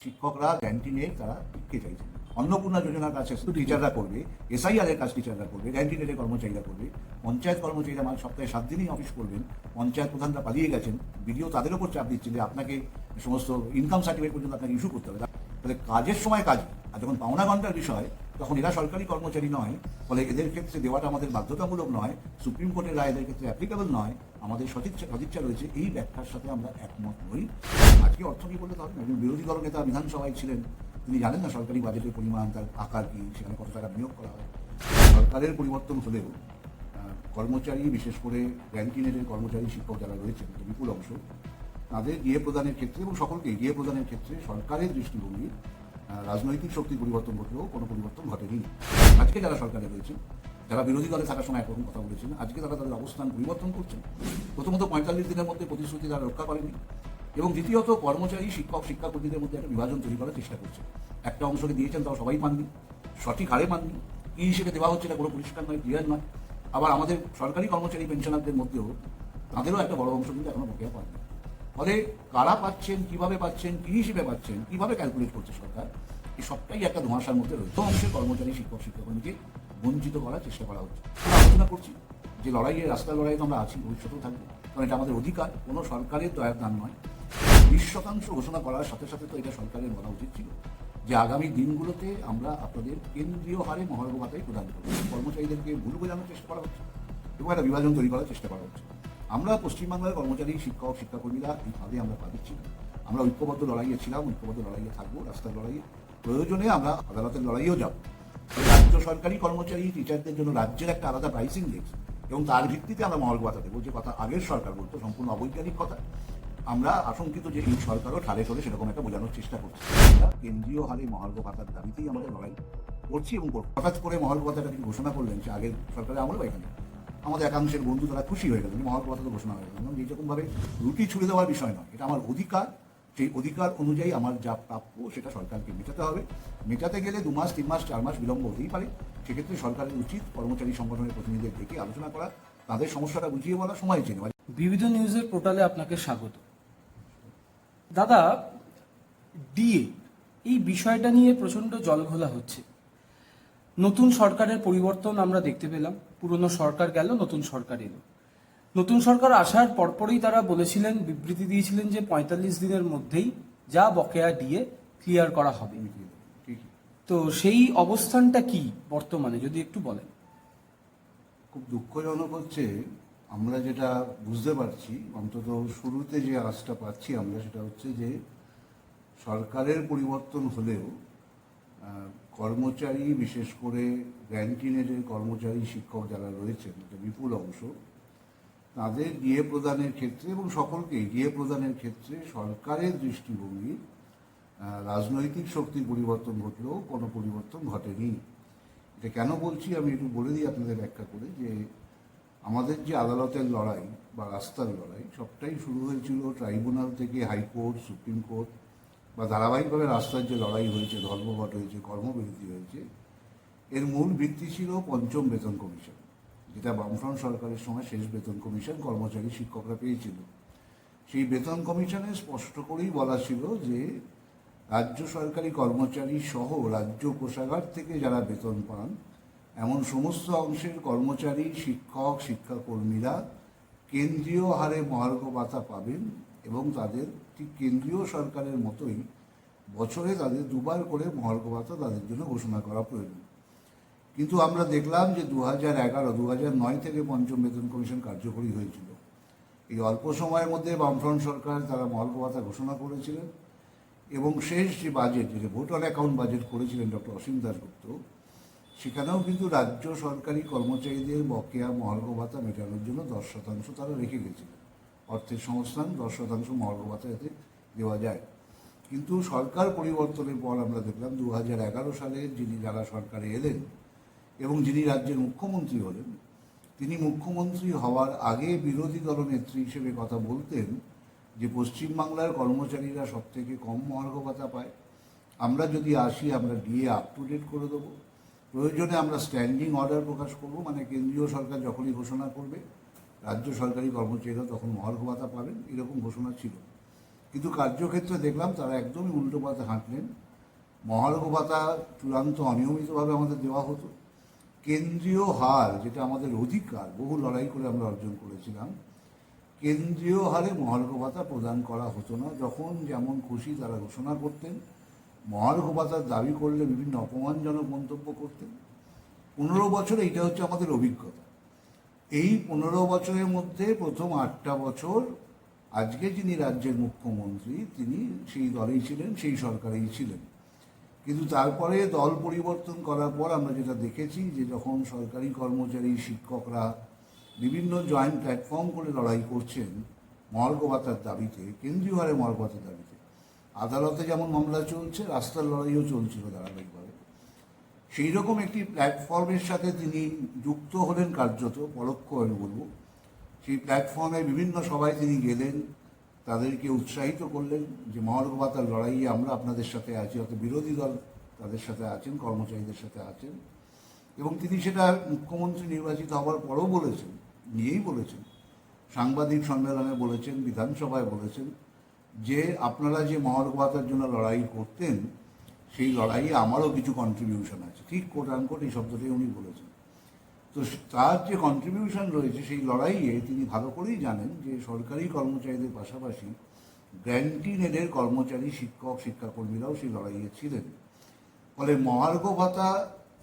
শিক্ষকরা ক্যান্টিনে তারা টিকতে চাইছে। অন্নপূর্ণা যোজনার কাজ টিচাররা করবে, এসআইআর এর কাজ টিচাররা করবে, ক্যান্টিনের কর্মচারীরা করবে, পঞ্চায়েত কর্মচারীরা সপ্তাহে 7 দিনই অফিস করবেন। পঞ্চায়েত প্রধানরা পালিয়ে গেছেন, বিডিও তাদের উপর চাপ দিচ্ছেন যে আপনাকে সমস্ত ইনকাম সার্টিফিকেট পর্যন্ত আপনাকে ইস্যু করতে হবে। তাহলে কাজের সময় কাজ, আর যখন পাওনা ঘন্টার বিষয় তখন এরা সরকারি কর্মচারী নয়, ফলে এদের ক্ষেত্রে দেওয়াটা আমাদের বাধ্যতামূলক নয়, সুপ্রিম কোর্টের রায় এদের ক্ষেত্রে অ্যাপ্লিকেবল নয়। আমাদের সদিচ্ছা রয়েছে, এই ব্যাখ্যার সাথে আমরা একমত নই। আজকে অর্থ কি বলতে হবে, একজন বিরোধী দল নেতা বিধানসভায় ছিলেন, তিনি জানেন না সরকারি বাজেটের পরিমাণ, তার আকার কি, সেখানে কত টাকা বিনিয়োগ করা হয়। সরকারের পরিবর্তন হলেও কর্মচারী, বিশেষ করে ক্যান্টিনের কর্মচারী শিক্ষক যারা রয়েছেন বিপুল অংশ, তাদের ডিএ প্রদানের ক্ষেত্রে এবং সকলকেই ডিএ প্রদানের ক্ষেত্রে সরকারের দৃষ্টিভঙ্গি রাজনৈতিক শক্তির পরিবর্তন ঘটলেও কোনো পরিবর্তন ঘটেনি। আজকে যারা সরকারে রয়েছেন, যারা বিরোধী দলে থাকার সময় একরকম কথা বলেছেন, আজকে তারা তাদের অবস্থান পরিবর্তন করছেন। প্রথমত 45 দিনের মধ্যে প্রতিশ্রুতি তারা রক্ষা করেনি, এবং দ্বিতীয়ত কর্মচারী, শিক্ষক, শিক্ষাকর্মীদের মধ্যে একটা বিভাজন তৈরি করার চেষ্টা করছে। একটা অংশকে দিয়েছেন, তাও সবাই পাননি, সঠিক হারে পাননি, কী হিসেবে দেওয়া হচ্ছে এটা কোনো পরিষ্কার নয়, ক্লিয়ার নয়। আবার আমাদের সরকারি কর্মচারী পেনশনারদের মধ্যেও তাদেরও একটা বড় অংশ কিন্তু এখনো বকেয়া পাননি। ফলে কারা পাচ্ছেন, কিভাবে পাচ্ছেন, কী হিসেবে পাচ্ছেন, কিভাবে ক্যালকুলেট করছে সরকার, এই সবটাই একটা ধোঁয়াশার মধ্যে রয়েছে। অংশের কর্মচারী, শিক্ষক, শিক্ষাকর্মীকে বঞ্চিত করার চেষ্টা করা হচ্ছে। আমরা আলোচনা করছি যে লড়াইয়ে, রাস্তার লড়াইয়ে তো আমরা আছি, ভবিষ্যতেও থাকবো, কারণ এটা আমাদের অধিকার, কোনো সরকারের দয়ার দান নয়। 20% ঘোষণা করার সাথে সাথে তো এটা সরকারের বলা উচিত ছিল যে আগামী দিনগুলোতে আমরা আপনাদের কেন্দ্রীয় হারে মহার্ঘ ভাতাই প্রদান করব। কর্মচারীদেরকে ভুল বোঝানোর চেষ্টা করা হচ্ছে এবং একটা বিভাজন তৈরি করার চেষ্টা করা হচ্ছে। আমরা পশ্চিমবাংলার কর্মচারী, শিক্ষক, শিক্ষাকর্মীরা এই ফাঁদে আমরা পা দিচ্ছি না। আমরা ঐক্যবদ্ধ লড়াইয়ে ছিলাম, ঐক্যবদ্ধ লড়াইয়ে থাকবো, রাস্তার লড়াইয়ে, প্রয়োজনে আমরা আদালতের লড়াইয়েও যাব। রাজ্য সরকারি কর্মচারী, টিচারদের জন্য রাজ্যের একটা আলাদা প্রাইসিং দিয়েছে এবং তার ভিত্তিতে আমরা মহার্ঘ ভাতা দেবো, যে কথা আগের সরকার বলতো সম্পূর্ণ অবৈজ্ঞানিক কথা। আমরা আশঙ্কিত যে এই সরকারও ঠাড়ে ঠোলে সেরকম একটা বোঝানোর চেষ্টা করছে। আমরা কেন্দ্রীয় হারে মহার্ঘ ভাতার দাবিতেই আমাদের লড়াই করছি এবং হঠাৎ করে মহার্ঘ ভাতাটা তিনি ঘোষণা করলেন যে আগের সরকারের আমলে এখানে আমাদের একাংশের বন্ধু তারা খুশি হয়ে গেলেন, মহার্ঘ ভাতা তো ঘোষণা হয়ে গেল। এবং এইরকমভাবে রুটি ছুড়ে দেওয়ার বিষয় নয়, এটা আমার অধিকার। সেই অধিকার অনুযায়ী আমার যা প্রাপ্য সেটা সরকারকে মেটাতে হবে। মেটাতে গেলে 2 মাস, 3 মাস, 4 মাস বিলম্ব হতেই পারে। সেক্ষেত্রে সরকারের উচিত কর্মচারী সংগঠনের প্রতিনিধিদের ডেকে আলোচনা করা, তাদের সমস্যাটা বুঝিয়ে বলা, সময় চেয়ে নেওয়া। বিবিধ নিউজের পোর্টালে আপনাকে স্বাগত। দাদা, ডিএ এই বিষয়টা নিয়ে প্রচন্ড জলঘোলা হচ্ছে। নতুন সরকারের পরিবর্তন আমরা দেখতে পেলাম, পুরনো সরকার গেল, নতুন সরকার এলো। নতুন সরকার আসার পরপরই তারা বলেছিলেন, বিবৃতি দিয়েছিলেন যে 45 দিনের মধ্যেই যা বকেয়া ডিএ ক্লিয়ার করা হবে। তো সেই অবস্থানটা কি বর্তমানে, যদি একটু বলেন। খুব দুঃখজনক হচ্ছে, আমরা যেটা বুঝতে পারছি, অন্তত শুরুতে যে আশটা পাচ্ছি আমরা, সেটা হচ্ছে যে সরকারের পরিবর্তন হলেও কর্মচারী, বিশেষ করে ক্যান্টিনের কর্মচারী, শিক্ষক যারা রয়েছেন, একটা বিপুল অংশ, তাদের ডিএ প্রদানের ক্ষেত্রে এবং সকলকেই ডিএ প্রদানের ক্ষেত্রে সরকারের দৃষ্টিভঙ্গি রাজনৈতিক শক্তির পরিবর্তন ঘটলেও কোনো পরিবর্তন ঘটেনি। এটা কেন বলছি আমি একটু বলে দিই আপনাদের ব্যাখ্যা করে, যে আমাদের যে আদালতের লড়াই বা রাস্তার লড়াই সবটাই শুরু হয়েছিল ট্রাইব্যুনাল থেকে হাইকোর্ট, সুপ্রিম কোর্ট, বা ধারাবাহিকভাবে রাস্তার যে লড়াই হয়েছে, ধর্মঘট হয়েছে, কর্মবিরতি হয়েছে, এর মূল ভিত্তি ছিল পঞ্চম বেতন কমিশন, যেটা বামফ্রন্ট সরকারের সময় শেষ বেতন কমিশন কর্মচারী, শিক্ষকরা পেয়েছিল। সেই বেতন কমিশনে স্পষ্ট করেই বলা ছিল যে রাজ্য সরকারি কর্মচারী সহ রাজ্য কোষাগার থেকে যারা বেতন পান এমন সমস্ত অংশের কর্মচারী, শিক্ষক, শিক্ষাকর্মীরা কেন্দ্রীয় হারে মহার্ঘ ভাতা পাবেন এবং তাদের ঠিক কেন্দ্রীয় সরকারের মতোই বছরে তাদের 2 বার করে মহার্ঘ ভাতা তাদের জন্য ঘোষণা করা প্রয়োজন। কিন্তু আমরা দেখলাম যে 2009 থেকে পঞ্চম বেতন কমিশন কার্যকরী হয়েছিল। এই অল্প সময়ের মধ্যে বামফ্রন্ট সরকার তারা মহার্ঘ ভাতা ঘোষণা করেছিলেন এবং শেষ যে বাজেট, যে ভোট অন অ্যাকাউন্ট বাজেট করেছিলেন ডক্টর অসীম দাশগুপ্ত, সেখানেও কিন্তু রাজ্য সরকারি কর্মচারীদের বকেয়া মহার্ঘ ভাতা মেটানোর জন্য 10% তারা রেখে গেছিলেন। অর্থের সংস্থান 10% মহার্ঘ ভাতা এতে দেওয়া যায়। কিন্তু সরকার পরিবর্তনের পর আমরা দেখলাম 2011 সালে যারা সরকারে এলেন এবং যিনি রাজ্যের মুখ্যমন্ত্রী হলেন, তিনি মুখ্যমন্ত্রী হওয়ার আগে বিরোধী দলনেত্রী হিসেবে কথা বলতেন যে পশ্চিমবাংলার কর্মচারীরা সব থেকে কম মহার্ঘ ভাতা পায়, আমরা যদি আসি আমরা ডিএ আপ টু ডেট করে দেবো, প্রয়োজনে আমরা স্ট্যান্ডিং অর্ডার প্রকাশ করব, মানে কেন্দ্রীয় সরকার যখনই ঘোষণা করবে রাজ্য সরকারি কর্মচারীরা তখন মহার্ঘ ভাতা পাবেন, এরকম ঘোষণা ছিল। কিন্তু কার্যক্ষেত্রে দেখলাম তারা একদমই উল্টো পথে হাঁটলেন। মহার্ঘ ভাতা চূড়ান্ত অনিয়মিতভাবে আমাদের দেওয়া হতো। কেন্দ্রীয় হার, যেটা আমাদের অধিকার, বহু লড়াই করে আমরা অর্জন করেছিলাম, কেন্দ্রীয় হারে মহার্ঘ ভাতা প্রদান করা হতো না। যখন যেমন খুশি তারা ঘোষণা করতেন। মহার্ঘ ভাতার দাবি করলে বিভিন্ন অপমানজনক মন্তব্য করতেন। 15 বছরে এইটা হচ্ছে আমাদের অভিজ্ঞতা। এই 15 বছরের মধ্যে প্রথম 8টা বছর আজকে যিনি রাজ্যের মুখ্যমন্ত্রী তিনি সেই দলেই ছিলেন, সেই সরকারেই ছিলেন। কিন্তু তারপরে দল পরিবর্তন করার পর আমরা যেটা দেখেছি যে যখন সরকারি কর্মচারী, শিক্ষকরা বিভিন্ন জয়েন্ট প্ল্যাটফর্ম করে লড়াই করছেন মহার্ঘ ভাতার দাবিতে, কেন্দ্রীয় হারে মহার্ঘ ভাতার দাবিতে, আদালতে যেমন মামলা চলছে, রাস্তার লড়াইও চলছিল ধারাবাহিকভাবে। সেই রকম একটি প্ল্যাটফর্মের সাথে তিনি যুক্ত হলেন, কার্যত পরোক্ষ আমি বলবো। সেই প্ল্যাটফর্মে বিভিন্ন সভায় তিনি গেলেন, তাদেরকে উৎসাহিত করলেন যে মহার্ঘ ভাতার লড়াইয়ে আমরা আপনাদের সাথে আছি। অর্থাৎ বিরোধী দল তাদের সাথে আছেন, কর্মচারীদের সাথে আছেন। এবং তিনি সেটা মুখ্যমন্ত্রী নির্বাচিত হওয়ার পরেও বলেছেন, নিজেই বলেছেন, সাংবাদিক সম্মেলনে বলেছেন, বিধানসভায় বলেছেন যে আপনারা যে মহার্ঘ ভাতার জন্য লড়াই করতেন সেই লড়াইয়ে আমারও কিছু কন্ট্রিবিউশন আছে। ঠিক কোট আনকোট এই শব্দটাই উনি বলেছেন। তো তার যে কন্ট্রিবিউশন রয়েছে সেই লড়াইয়ে তিনি ভালো করেই জানেন যে সরকারি কর্মচারীদের পাশাপাশি গ্র্যান্টিনেডের কর্মচারী, শিক্ষক, শিক্ষাকর্মীরাও সেই লড়াইয়ে ছিলেন। ফলে মহার্ঘ ভাতা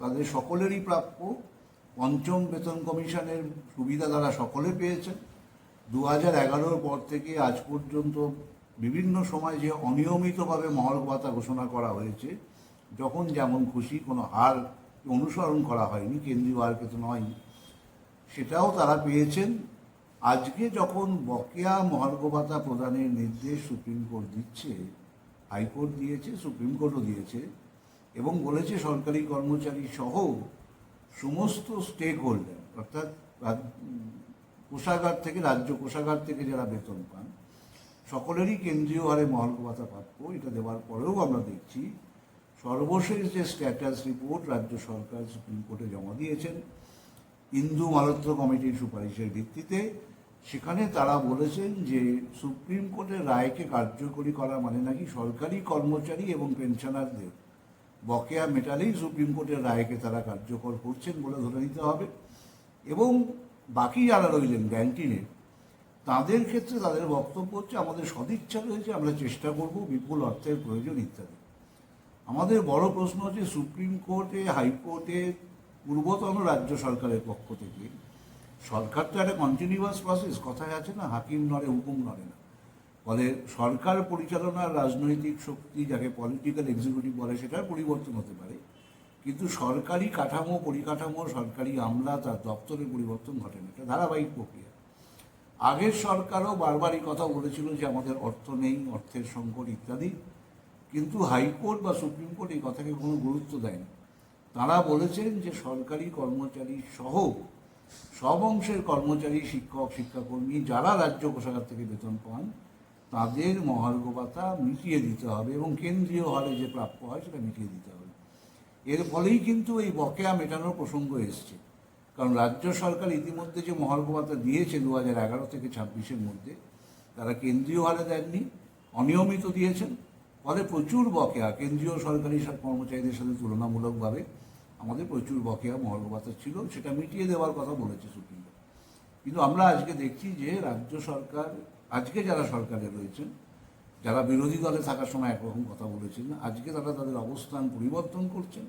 তাদের সকলেরই প্রাপ্য। পঞ্চম বেতন কমিশনের সুবিধা তারা সকলে পেয়েছেন। 2011 পর থেকে আজ পর্যন্ত বিভিন্ন সময় যে অনিয়মিতভাবে মহার্ঘ ভাতা ঘোষণা করা হয়েছে, যখন যেমন খুশি, কোনো হার অনুসরণ করা হয়নি, কেন্দ্রীয় হারকে তো নয়, সেটাও তারা পেয়েছেন। আজকে যখন বকেয়া মহার্ঘ ভাতা প্রদানের নির্দেশ সুপ্রিম কোর্ট দিচ্ছে, হাইকোর্ট দিয়েছে, সুপ্রিম কোর্টও দিয়েছে, এবং বলেছে সরকারি কর্মচারী সহ সমস্ত স্টেক হোল্ডার, অর্থাৎ কোষাগার থেকে, রাজ্য কোষাগার থেকে যারা বেতন পান সকলেরই কেন্দ্রীয় হারে মহার্ঘ ভাতা প্রাপ্য। এটা দেওয়ার পরেও আমরা দেখছি সর্বশেষ যে স্ট্যাটাস রিপোর্ট রাজ্য সরকার সুপ্রিম কোর্টে জমা দিয়েছেন ইন্দু মালহোত্রা কমিটির সুপারিশের ভিত্তিতে, সেখানে তারা বলেছেন যে সুপ্রিম কোর্টের রায়কে কার্যকরী করা মানে নাকি সরকারি কর্মচারী এবং পেনশনারদের বকেয়া মেটালেই সুপ্রিম কোর্টের রায়কে তারা কার্যকর করছেন বলে ধরে নিতে হবে। এবং বাকি যারা রইলেন গ্যান্টিনে, তাদের ক্ষেত্রে তাদের বক্তব্য হচ্ছে আমাদের সদিচ্ছা রয়েছে, আমরা চেষ্টা করব, বিপুল অর্থের প্রয়োজন ইত্যাদি। আমাদের বড় প্রশ্ন হচ্ছে সুপ্রিম কোর্টে, হাইকোর্টে, পূর্বতন রাজ্য সরকারের পক্ষ থেকে, সরকার তো একটা কন্টিনিউয়াস প্রসেস, কথায় আছে না, হাকিম নড়ে হুকুম নড়ে না। ফলে সরকার পরিচালনার রাজনৈতিক শক্তি, যাকে পলিটিক্যাল এক্সিকিউটিভ বলে, সেটার পরিবর্তন হতে পারে, কিন্তু সরকারি কাঠামো, পরিকাঠামো, সরকারি আমলা, তার দপ্তরের পরিবর্তন ঘটে না। এটা ধারাবাহিক প্রক্রিয়া। আগের সরকারও বারবারই কথা বলেছিল যে আমাদের অর্থ নেই, অর্থের সংকট ইত্যাদি, কিন্তু হাইকোর্ট বা সুপ্রিম কোর্ট এই কথাকে কোনো গুরুত্ব দেয় না। তারা বলেছেন যে সরকারি কর্মচারী সহ সব অংশের কর্মচারী, শিক্ষক, শিক্ষাকর্মী যারা রাজ্য কোষাগার থেকে বেতন পান তাদের মহার্ঘ ভাতা মিটিয়ে দিতে হবে এবং কেন্দ্রীয় হারে যে প্রাপ্য হয় সেটা মিটিয়ে দিতে হবে। এর ফলেই কিন্তু এই বকেয়া মেটানোর প্রসঙ্গ এসছে। কারণ রাজ্য সরকার ইতিমধ্যে যে মহার্ঘ ভাতা দিয়েছে 2011 থেকে 26-এর মধ্যে, তারা কেন্দ্রীয় হারে দেননি, অনিয়মিত দিয়েছেন। ফলে প্রচুর বকেয়া কেন্দ্রীয় সরকারি কর্মচারীদের সাথে তুলনামূলকভাবে আমাদের প্রচুর বকেয়া মহার্ঘ ভাতা ছিল, সেটা মিটিয়ে দেওয়ার কথা বলেছে সুপ্রিম কোর্ট। কিন্তু আমরা আজকে দেখছি যে রাজ্য সরকার, আজকে যারা সরকারে রয়েছেন, যারা বিরোধী দলে থাকার সময় একরকম কথা বলেছেন, আজকে তারা তাদের অবস্থান পরিবর্তন করছেন।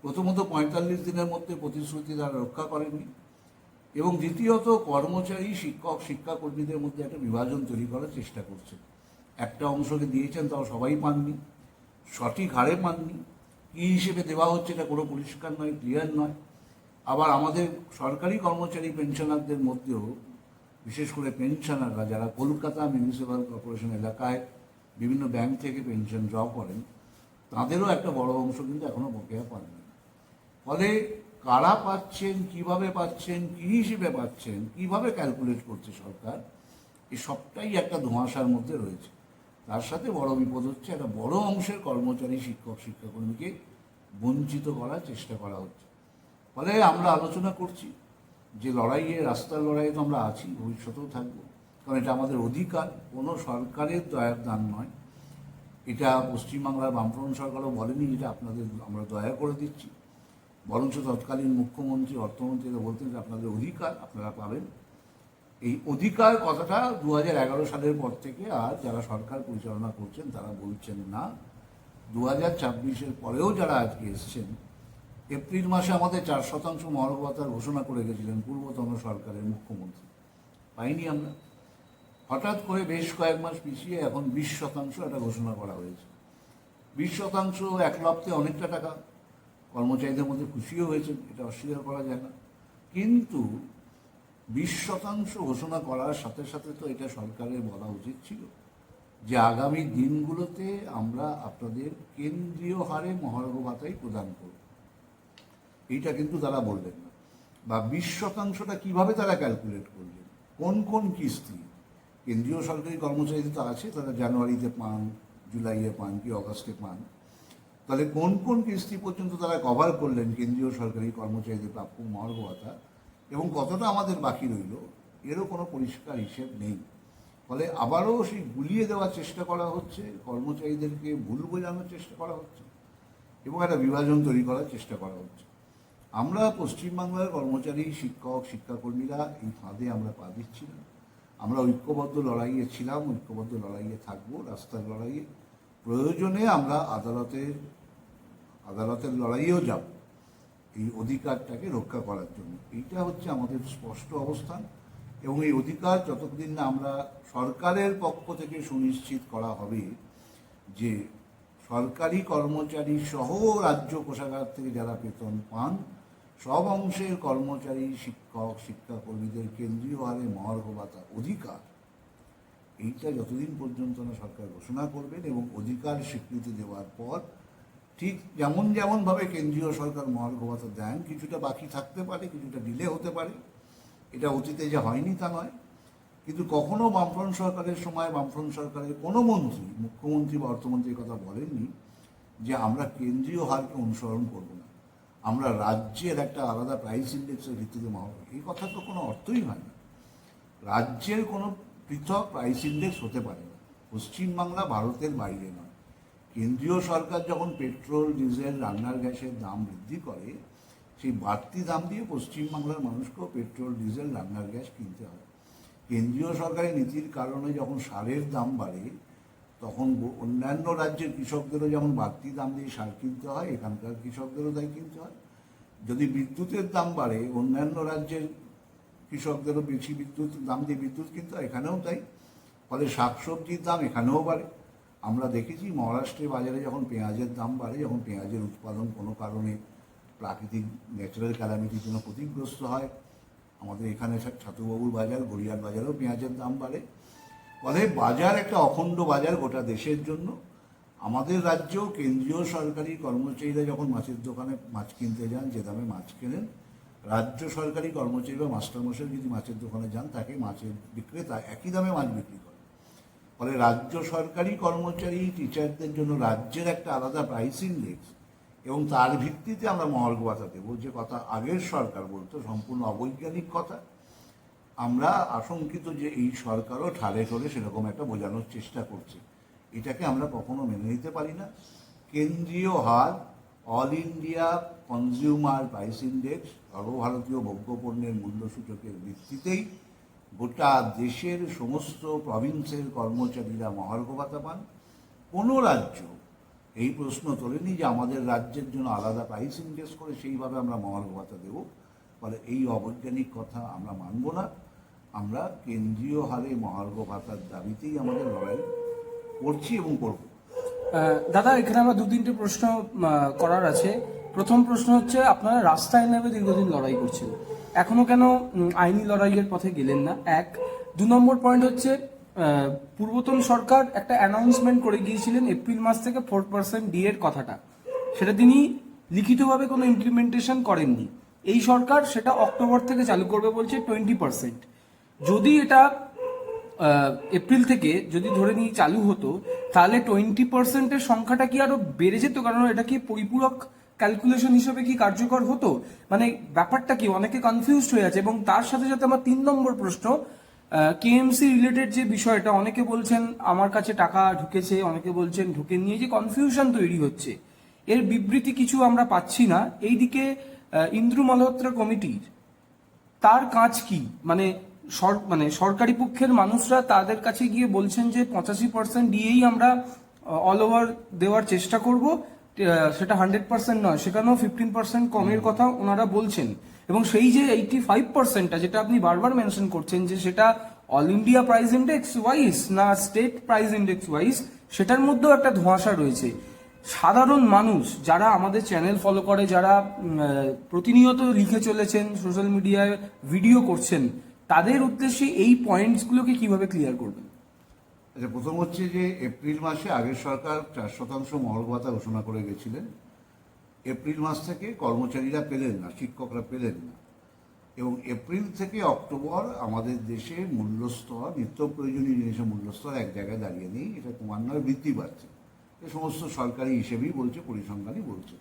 প্রথমত 45 দিনের মধ্যে প্রতিশ্রুতি তারা রক্ষা করেননি, এবং দ্বিতীয়ত কর্মচারী, শিক্ষক, শিক্ষাকর্মীদের মধ্যে একটা বিভাজন তৈরি করার চেষ্টা করছেন। একটা অংশকে দিয়েছেন, তাও সবাই পাননি, সঠিক হারে পাননি, কী হিসেবে দেওয়া হচ্ছে এটা কোনো পরিষ্কার নয়, ক্লিয়ার নয়। আবার আমাদের সরকারি কর্মচারী পেনশনারদের মধ্যেও, বিশেষ করে পেনশনাররা যারা কলকাতা মিউনিসিপ্যাল কর্পোরেশন এলাকায় বিভিন্ন ব্যাংক থেকে পেনশন ড্র করেন, তাদেরও একটা বড় অংশ কিন্তু এখনও বকেয়া পাননি। ফলে কারা পাচ্ছেন, কিভাবে পাচ্ছেন, কী হিসেবে পাচ্ছেন, কিভাবে ক্যালকুলেট করছে সরকার, এই সবটাই একটা ধোঁয়াশার মধ্যে রয়েছে। তার সাথে বড় বিপদ হচ্ছে একটা বড় অংশের কর্মচারী, শিক্ষক, শিক্ষাকর্মীকে বঞ্চিত করার চেষ্টা করা হচ্ছে। ফলে আমরা আলোচনা করছি যে লড়াইয়ে, রাস্তার লড়াইয়ে তো আমরা আছি, ভবিষ্যতেও থাকবো। কারণ এটা আমাদের অধিকার, কোনো সরকারের দয়ার দান নয়। এটা পশ্চিমবাংলার বামফ্রন্ট সরকারও বলেনি যেটা আপনাদের আমরা দয়া করে দিচ্ছি, বরঞ্চ তৎকালীন মুখ্যমন্ত্রী অর্থমন্ত্রীরা বলতেন যে আপনাদের অধিকার, আপনারা পাবেন। এই অধিকার কথাটা 2011 সালের পর থেকে আর যারা সরকার পরিচালনা করছেন তারা বলছেন না। 2024-এর পরেও যারা আজকে এসছেন, এপ্রিল মাসে আমাদের 4% মহার্ঘ ভাতার ঘোষণা করে গেছিলেন পূর্বতন সরকারের মুখ্যমন্ত্রী, পাইনি আমরা। হঠাৎ করে বেশ কয়েক মাস পিছিয়ে এখন 20% এটা ঘোষণা করা হয়েছে। 20% এক লপ্তে অনেকটা টাকা, কর্মচারীদের মধ্যে খুশিও হয়েছে, এটা অস্বীকার করা যায় না। কিন্তু 20% ঘোষণা করার সাথে সাথে তো এটা সরকারের বলা উচিত ছিল যে আগামী দিনগুলোতে আমরা আপনাদের কেন্দ্রীয় হারে মহার্ঘ ভাতাই প্রদান করব। এইটা কিন্তু তারা বললেন না। বা 20%টা কিভাবে তারা ক্যালকুলেট করলেন, কোন কোন কিস্তি। কেন্দ্রীয় সরকারি কর্মচারীদের তো আছে, তারা জানুয়ারিতে পান, জুলাইয়ে পান কি অগাস্টে পান, তাহলে কোন কোন কিস্তি পর্যন্ত তারা কভার করলেন কেন্দ্রীয় সরকারি কর্মচারীদের প্রাপ্য মহার্ঘ ভাতা এবং কতটা আমাদের বাকি রইল, এরও কোনো পরিষ্কার হিসেব নেই। ফলে আবারও সেই গুলিয়ে দেওয়ার চেষ্টা করা হচ্ছে, কর্মচারীদেরকে ভুল বোঝানোর চেষ্টা করা হচ্ছে এবং একটা বিভাজন তৈরি করার চেষ্টা করা হচ্ছে। আমরা পশ্চিমবাংলার কর্মচারী, শিক্ষক, শিক্ষাকর্মীরা এই ফাঁদে আমরা পা দিচ্ছি না। আমরা ঐক্যবদ্ধ লড়াইয়ে ছিলাম, ঐক্যবদ্ধ লড়াইয়ে থাকবো, রাস্তার লড়াইয়ে, প্রয়োজনে আমরা আদালতের লড়াইয়েও যাব এই অধিকারটাকে রক্ষা করার জন্য। এইটা হচ্ছে আমাদের স্পষ্ট অবস্থান এবং এই অধিকার যতদিন না আমরা সরকারের পক্ষ থেকে সুনিশ্চিত করা হবে যে সরকারি কর্মচারী সহ রাজ্য কোষাগার থেকে যারা বেতন পান সব অংশের কর্মচারী, শিক্ষক, শিক্ষাকর্মীদের কেন্দ্রীয় হারে মহার্ঘ ভাতা অধিকার, এইটা যতদিন পর্যন্ত না সরকার ঘোষণা করবেন এবং অধিকার স্বীকৃতি দেওয়ার পর ঠিক যেমনভাবে কেন্দ্রীয় সরকার মহার্ঘ ভাতা দেন, কিছুটা বাকি থাকতে পারে, কিছুটা ডিলে হতে পারে, এটা অতীতে যে হয়নি তা নয়। কিন্তু কখনো বামফ্রন্ট সরকারের সময় বামফ্রন্ট সরকারের কোনো মন্ত্রী, মুখ্যমন্ত্রী বা অর্থমন্ত্রীর কথা বলেননি যে আমরা কেন্দ্রীয় হারকে অনুসরণ করব না, আমরা রাজ্যের একটা আলাদা প্রাইস ইন্ডেক্সের ভিত্তিতে মহার্ঘ। এই কথা তো কোনো অর্থই হয় না। রাজ্যের কোনো পৃথক প্রাইস ইন্ডেক্স হতে পারে না। পশ্চিমবাংলা ভারতের বাইরে নয়। কেন্দ্রীয় সরকার যখন পেট্রোল, ডিজেল, রান্নার গ্যাসের দাম বৃদ্ধি করে, সেই বাড়তি দাম দিয়ে পশ্চিমবাংলার মানুষকেও পেট্রোল, ডিজেল, রান্নার গ্যাস কিনতে হয়। কেন্দ্রীয় সরকারের নীতির কারণে যখন সারের দাম বাড়ে, তখন অন্যান্য রাজ্যের কৃষকদেরও যেমন বাড়তি দাম দিয়ে সার কিনতে হয়, এখানকার কৃষকদেরও তাই কিনতে হয়। যদি বিদ্যুতের দাম বাড়ে, অন্যান্য রাজ্যের কৃষকদেরও বেশি বিদ্যুৎ দাম দিয়ে বিদ্যুৎ কিনতে হয়, এখানেও তাই। ফলে শাকসবজির দাম এখানেও বাড়ে। আমরা দেখেছি মহারাষ্ট্রের বাজারে যখন পেঁয়াজের দাম বাড়ে, যখন পেঁয়াজের উৎপাদন কোনো কারণে প্রাকৃতিক ন্যাচারাল ক্যালামিটির জন্য ক্ষতিগ্রস্ত হয়, আমাদের এখানে ছাতুবাবুর বাজার, গড়িয়ার বাজারেও পেঁয়াজের দাম বাড়ে। ফলে বাজার একটা অখণ্ড বাজার গোটা দেশের জন্য। আমাদের রাজ্যেও কেন্দ্রীয় সরকারি কর্মচারীরা যখন মাছের দোকানে মাছ কিনতে যান, যে দামে মাছ কেনেন, রাজ্য সরকারি কর্মচারী বা মাস্টারমশাই যদি মাছের দোকানে যান, তাকে মাছের বিক্রেতা একই দামে মাছ বিক্রি করে। ফলে রাজ্য সরকারি কর্মচারী, টিচারদের জন্য রাজ্যের একটা আলাদা প্রাইস ইন্ডেক্স এবং তার ভিত্তিতে আমরা মহার্ঘ ভাতা দেবো, যে কথা আগের সরকার বলতো, সম্পূর্ণ অবৈজ্ঞানিক কথা। আমরা আশঙ্কিত যে এই সরকারও ঠালে ঠোলে সেরকম একটা বোঝানোর চেষ্টা করছে। এটাকে আমরা কখনো মেনে নিতে পারি না। কেন্দ্রীয় her all India consumer price index, সর্বভারতীয় ভোগ্যপণ্যের মূল্য সূচকের ভিত্তিতেই গোটা দেশের সমস্ত প্রভিন্সের কর্মচারীরা মহার্ঘ ভাতা পান। কোনো রাজ্য এই প্রশ্ন তোলেনি যে আমাদের রাজ্যের জন্য আলাদা প্রাইস ইন্ডেক্স করে সেইভাবে আমরা মহার্ঘ ভাতা দেব। ফলে এই অবৈজ্ঞানিক কথা আমরা মানব না। আমরা কেন্দ্রীয় হারে মহার্ঘ ভাতার দাবিতেই আমাদের লড়াই করছি এবং করব। দাদা, এখানে আমার দু তিনটে প্রশ্ন করার আছে। প্রথম প্রশ্ন হচ্ছে, আপনারা রাস্তায় নেমে দীর্ঘদিন লড়াই করছেন, এখনো কেন আইনি লড়াইয়ের পথে গেলেন না? এক। 2 নম্বর পয়েন্ট হচ্ছে, পূর্বতন সরকার একটা অ্যানাউন্সমেন্ট করে গিয়েছিলেন এপ্রিল মাস থেকে 4% ডি এর কথাটা, সেটা তিনি লিখিতভাবে কোনো ইমপ্লিমেন্টেশন করেননি। এই সরকার সেটা অক্টোবর থেকে চালু করবে বলছে 20%। যদি এটা এপ্রিল থেকে যদি ধরে নিয়ে চালু হতো, তাহলে 20%-এর সংখ্যাটা কি আরো বেড়ে যেত? কারণ এটা কি পরিপূরক ক্যালকুলেশন হিসেবে কি কার্যকর হতো? মানে ব্যাপারটা কি, অনেকে কনফিউজড হয়ে আছে। এবং তার সাথে সাথে আমার 3 নম্বর প্রশ্ন, কেএমসি রিলেটেড যে বিষয়টা, অনেকে বলছেন আমার কাছে টাকা ঢুকেছে, অনেকে বলছেন ঢুকে নিয়ে, যে কনফিউশন তৈরি হচ্ছে, এর বিবৃতি কিছু আমরা পাচ্ছি না। এইদিকে ইন্দ্রু মালহোত্রা কমিটির তার কাজ কি? মানে মানে সরকারি পক্ষের মানুষরা তাদের কাছে গিয়ে বলছেন যে 85% দিয়েই আমরা অল ওভার দেওয়ার চেষ্টা করব, সেটা 100% নয়, সেখানেও 15% কমের কথা ওনারা বলছেন। এবং সেই যে 85%টা যেটা আপনি বারবার মেনশন করছেন, যে সেটা all India price index wise না স্টেট প্রাইস ইন্ডেক্স ওয়াইজ, সেটার মধ্যেও একটা ধোঁয়াশা রয়েছে। সাধারণ মানুষ যারা আমাদের চ্যানেল ফলো করে, যারা প্রতিনিয়ত লিখে চলেছেন, সোশ্যাল মিডিয়ায় ভিডিও করছেন, তাদের উদ্দেশ্যে এই পয়েন্টসগুলোকে কিভাবে ক্লিয়ার করবেন? আচ্ছা, প্রথম হচ্ছে যে এপ্রিল মাসে আগের সরকার 4% মহল ভাতা ঘোষণা করে গেছিলেন। এপ্রিল মাস থেকে কর্মচারীরা পেলেন না, শিক্ষকরা পেলেন না, এবং এপ্রিল থেকে অক্টোবর আমাদের দেশে মূল্যস্তর, নিত্য প্রয়োজনীয় জিনিসের মূল্যস্তর এক জায়গায় দাঁড়িয়ে নেই, এটা ক্রমান্বয়ে বৃদ্ধি পাচ্ছে। এ সমস্ত সরকারি হিসেবেই বলছে, পরিসংখ্যানই বলছে।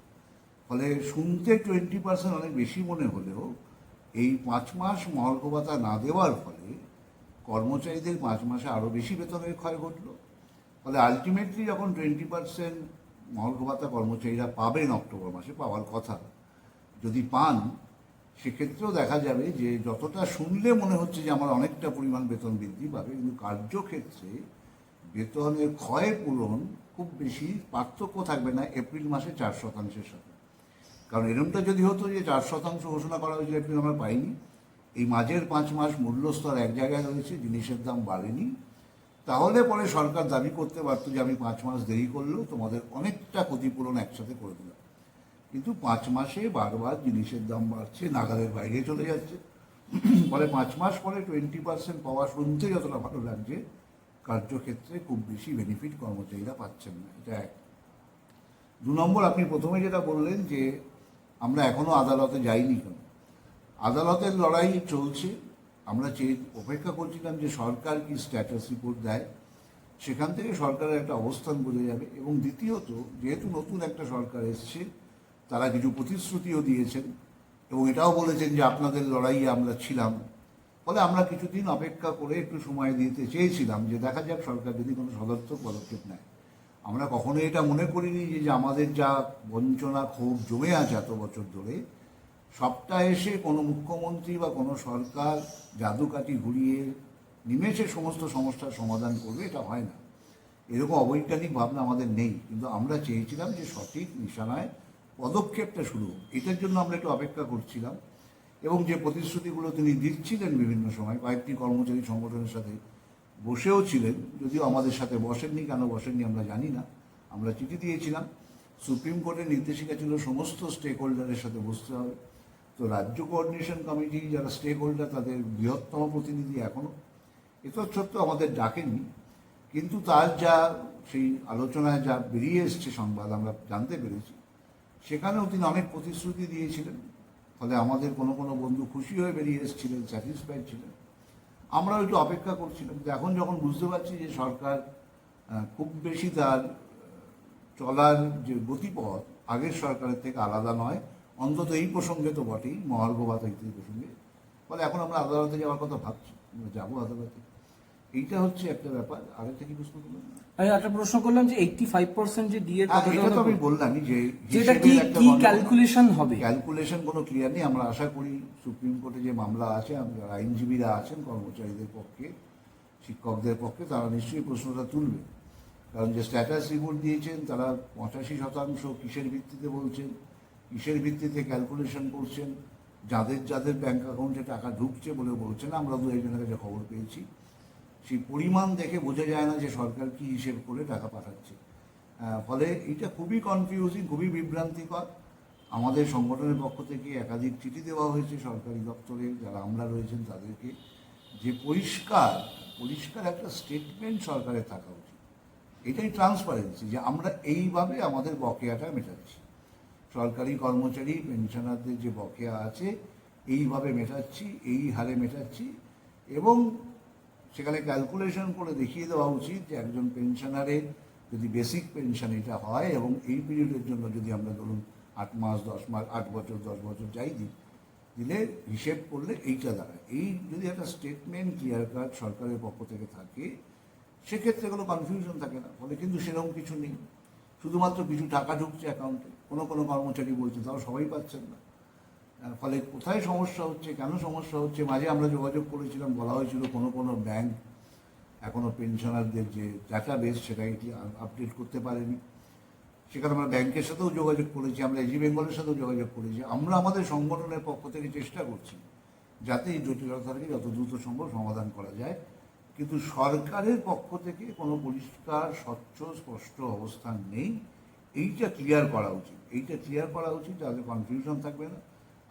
ফলে শুনতে 20% অনেক বেশি মনে হলেও এই 5 মাস মহার্ঘ ভাতা না দেওয়ার ফলে কর্মচারীদের 5 মাসে আরও বেশি বেতনের ক্ষয় ঘটল। ফলে আলটিমেটলি যখন 20% মহার্ঘ ভাতা কর্মচারীরা পাবেন অক্টোবর মাসে, পাওয়ার কথা, যদি পান, সেক্ষেত্রেও দেখা যাবে যে যতটা শুনলে মনে হচ্ছে যে আমার অনেকটা পরিমাণ বেতন বৃদ্ধি পাবে, কিন্তু কার্যক্ষেত্রে বেতনের ক্ষয় পূরণ খুব বেশি পার্থক্য থাকবে না এপ্রিল মাসে 4%-এর সাথে। কারণ এরকমটা যদি হতো যে 4% ঘোষণা করা হয়েছিল, এপ্রিল আমরা পাইনি, এই মাঝের 5 মাস মূল্যস্তর এক জায়গায় রয়েছে, জিনিসের দাম বাড়েনি, তাহলে পরে সরকার দাবি করতে পারতো যে আমি 5 মাস দেরি করলেও তোমাদের অনেকটা ক্ষতিপূরণ একসাথে করে দিলাম। কিন্তু 5 মাসে বারবার জিনিসের দাম বাড়ছে, নাগালের বাইরে চলে যাচ্ছে। ফলে 5 মাস পরে 20% পাওয়া শুনতে যতটা ভালো লাগছে, কার্যক্ষেত্রে খুব বেশি বেনিফিট কর্মচারীরা পাচ্ছেন না, এটা এক। 2 নম্বর, আপনি প্রথমে যেটা বললেন যে আমরা এখনো আদালতে যাইনি কেন। আদালতের লড়াই চলছে, আমরা অপেক্ষা করছিলাম যে সরকার কি স্ট্যাটাস রিপোর্ট দেয়, সেখান থেকে সরকারের একটা অবস্থান বোঝা যাবে। এবং দ্বিতীয়ত, যেহেতু নতুন একটা সরকার এসছে, তারা কিছু প্রতিশ্রুতিও দিয়েছেন এবং এটাও বলেছেন যে আপনাদের লড়াইয়ে আমরা ছিলাম। ফলে আমরা কিছুদিন অপেক্ষা করে একটু সময় দিতে চেয়েছিলাম যে দেখা যাক সরকার যদি কোনো সদর্থক পদক্ষেপ নেয়। আমরা কখনোই এটা মনে করিনি যে আমাদের যা বঞ্চনা ক্ষোভ জমে আছে এত বছর ধরে, সবটা এসে কোনো মুখ্যমন্ত্রী বা কোনো সরকার জাদুকাঠি ঘুরিয়ে নিমেষে সমস্ত সমস্যার সমাধান করবে, এটা হয় না। এরকম অবৈজ্ঞানিক ভাবনা আমাদের নেই, কিন্তু আমরা চেয়েছিলাম যে সঠিক নিশানায় পদক্ষেপটা শুরু হোক। এটার জন্য আমরা একটু অপেক্ষা করছিলাম। এবং যে প্রতিশ্রুতিগুলো তিনি দিচ্ছিলেন বিভিন্ন সময়, কয়েকটি কর্মচারী সংগঠনের সাথে বসেও ছিলেন, যদিও আমাদের সাথে বসেননি, কেন বসেননি আমরা জানি না। আমরা চিঠি দিয়েছিলাম, সুপ্রিম কোর্টের নির্দেশিকা ছিল সমস্ত স্টেক হোল্ডারের সাথে বসতে হবে। তো রাজ্য কোঅর্ডিনেশন কমিটি যারা স্টেক হোল্ডার, তাদের বৃহত্তম প্রতিনিধি এখনও সত্ত্বেও আমাদের ডাকেননি। কিন্তু তার যা সেই আলোচনায় যা বেরিয়ে এসছে সংবাদ আমরা জানতে পেরেছি, সেখানেও তিনি অনেক প্রতিশ্রুতি দিয়েছিলেন। ফলে আমাদের কোনো কোনো বন্ধু খুশি হয়ে বেরিয়ে এসেছিলেন, স্যাটিসফাইড ছিলেন। আমরাও একটু অপেক্ষা করছিলাম। এখন যখন বুঝতে পারছি যে সরকার খুব বেশি তার চলার যে গতিপথ আগের সরকারের থেকে আলাদা নয়, অন্তত এই প্রসঙ্গে তো বটেই, মহার্ঘ ভাতা ইত্যাদি প্রসঙ্গে, ফলে এখন আমরা আদালতে যাওয়ার কথা ভাবছি, আমরা যাবো আদালতে। এইটা হচ্ছে একটা ব্যাপার। আরেকটা কি প্রশ্ন করলাম? আমি একটা প্রশ্ন করলাম যে 85% যে ডিএ এটা তো আমি বললামই যে যেটা কি কি ক্যালকুলেশন হবে, ক্যালকুলেশন কোনো ক্লিয়ার নেই। আমরা আশা করি সুপ্রিম কোর্টে যে মামলা আছে, আমরা আইনজীবীরা আছেন কর্মচারীদের পক্ষে, শিক্ষকদের পক্ষে, তারা নিশ্চয়ই প্রশ্নটা তুলবে। কারণ যে স্ট্যাটাস রিপোর্ট দিয়েছেন, তারা 85% কিসের ভিত্তিতে বলছেন, কিসের ভিত্তিতে ক্যালকুলেশন করছেন, যাদের যাদের ব্যাংক অ্যাকাউন্টে টাকা ঢুকছে বলে বলছেন, আমরা দু একজনের কাছে খবর পেয়েছি, সেই পরিমাণ দেখে বোঝা যায় না যে সরকার কি হিসেব করে টাকা পাঠাচ্ছে। ফলে এটা খুবই কনফিউজিং, খুবই বিভ্রান্তিকর। আমাদের সংগঠনের পক্ষ থেকে একাধিক চিঠি দেওয়া হয়েছে সরকারি দপ্তরে যারা আমরা রয়েছেন তাদেরকে, যে পরিষ্কার একটা স্টেটমেন্ট সরকারের থাকা উচিত। এটাই ট্রান্সপারেন্সি, যে আমরা এইভাবে আমাদের বকেয়াটা মেটাচ্ছি, সরকারি কর্মচারী পেনশনারদের যে বকেয়া আছে এইভাবে মেটাচ্ছি, এই হারে মেটাচ্ছি। এবং সেখানে ক্যালকুলেশন করে দেখিয়ে দেওয়া উচিত যে একজন পেনশনারের যদি বেসিক পেনশন এটা হয়, এবং এই পিরিয়ডের জন্য যদি আমরা ধরুন 8 মাস 10 মাস 8 বছর 10 বছর যাই দিই, দিলে হিসেব করলে এইটা দাঁড়ায়। এই যদি একটা স্টেটমেন্ট ক্লিয়ার কাট সরকারের পক্ষ থেকে থাকে, সেক্ষেত্রে কোনো কনফিউশন থাকে না। ফলে কিন্তু সেরকম কিছু নেই, শুধুমাত্র কিছু টাকা ঢুকছে অ্যাকাউন্টে, কোনো কোনো কর্মচারী বলছে, তাও সবাই পাচ্ছেন না। ফলে কোথায় সমস্যা হচ্ছে, কেন সমস্যা হচ্ছে, মাঝে আমরা যোগাযোগ করেছিলাম, বলা হয়েছিল কোনো কোনো ব্যাংক এখনও পেনশনারদের যে ডাটাবেস সেটাকে আপডেট করতে পারেনি। সেখানে আমরা ব্যাংকের সাথেও যোগাযোগ করেছি, আমরা এজি বেঙ্গলের সাথেও যোগাযোগ করেছি। আমরা আমাদের সংগঠনের পক্ষ থেকে চেষ্টা করছি যাতে এই জটিলতাকে যত দ্রুত সম্ভব সমাধান করা যায়। কিন্তু সরকারের পক্ষ থেকে কোনো পরিষ্কার স্বচ্ছ স্পষ্ট অবস্থান নেই। এইটা ক্লিয়ার করা উচিত, এইটা ক্লিয়ার করা উচিত, যাতে কনফিউশন থাকবে না।